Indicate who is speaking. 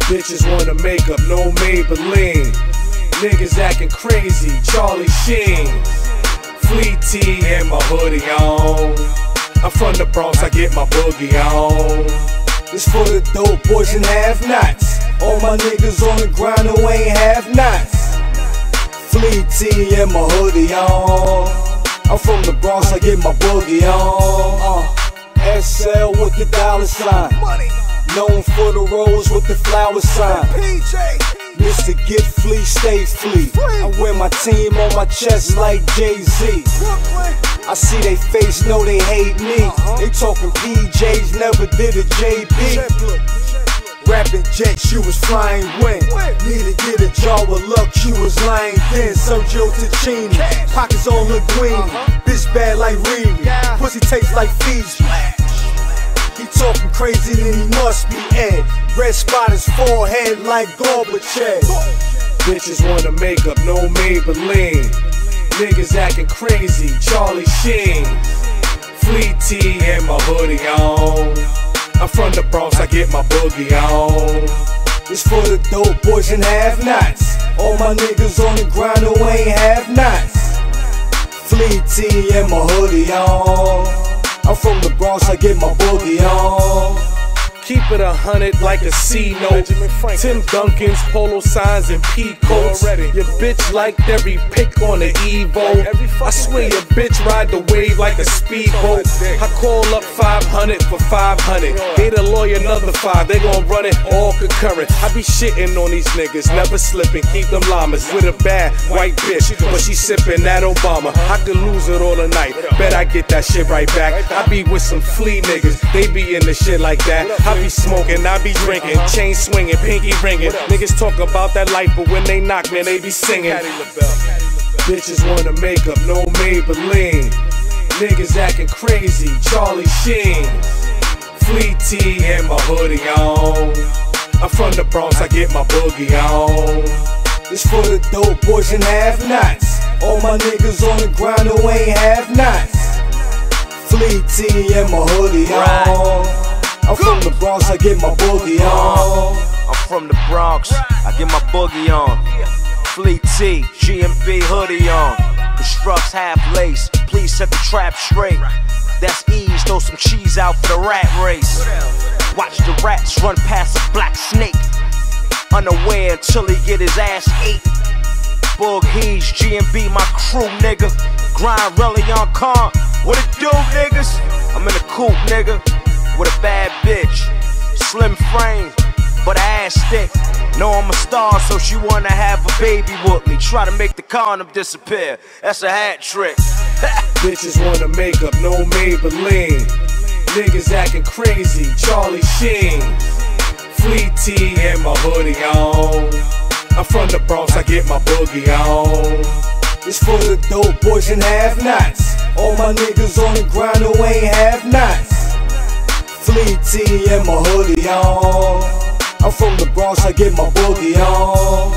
Speaker 1: Bitches wanna make up, no Maybelline. Niggas acting crazy, Charlie Sheen. Fleet tee and my hoodie on. I'm from the Bronx, I get my boogie on.
Speaker 2: This for the dope boys and have-nots. All my niggas on the grind who ain't have-nots. Fleet tee and my hoodie on. I'm from the Bronx, I get my boogie on. SL with the dollar sign. Known for the rose with the flower sign. Mr. Get Flea, stay flea. I wear my team on my chest like Jay-Z. I see they face, know they hate me. They talking PJs, never did a JB. Rapping jets, you was flying wind. Need to get a jar of luck, you was lying thin. Sergio Tacchini, pockets on Linguini. Bitch bad like Riri, pussy tastes like Fiji. He talking crazy, then he must be Ed. Red spot his forehead like Gorbachev.
Speaker 1: Bitches wanna make up, no Maybelline. Niggas acting crazy, Charlie Sheen. Fleet tee and my hoodie on. I'm from the Bronx, I get my boogie on.
Speaker 2: This for the dope boys and have-nots. All my niggas on the grind who ain't have-nots. Fleet tee and my hoodie on. I'm from the Bronx, I get my boogie on.
Speaker 1: Keep it 100 like a C-note. Tim Duncan's, polo signs, and peacoats. Your bitch like every pick on the Evo. I swear your bitch ride the wave like a speedboat. I call up 500 for 500. They the lawyer another 5, they gon' run it all concurrent. I be shitting on these niggas, never slipping. Keep them llamas with a bad white bitch, but she sipping that Obama. I could lose it all tonight, bet I get that shit right back. I be with some flea niggas, they be in the shit like that. I be smoking, I be drinking, chain swinging, pinky ringing. Niggas talk about that life, but when they knock, man, they be singing. Bitches wanna make up, no Maybelline. Niggas acting crazy, Charlie Sheen. Fleet tee and my hoodie on. I'm from the Bronx, I get my boogie on.
Speaker 2: This for the dope boys and have-nots. All my niggas on the grind who ain't have-nots. Fleet tee and my hoodie on. I'm from the Bronx, I get my boogie on.
Speaker 3: I'm from the Bronx, I get my boogie on. Fleet tee, GMB hoodie on. Constructs half lace, please set the trap straight. That's ease, throw some cheese out for the rat race. Watch the rats run past a black snake, unaware until he get his ass ate. Boog Hees, GMB, my crew, nigga. Grind really on con. What it do, niggas? I'm in the coupe, nigga, with a bad bitch. Slim frame, but a ass thick. Know I'm a star, so she wanna have a baby with me. Try to make the condom disappear, that's a hat trick.
Speaker 1: Bitches wanna make up, no Maybelline. Niggas acting crazy, Charlie Sheen. Fleet tee and my hoodie on. I'm from the Bronx, I get my boogie on.
Speaker 2: This for the dope boys and have-nots. All my niggas on the grind who ain't have-nots. Fleet tee and my hoodie on. I'm from the Bronx, I get my boogie on.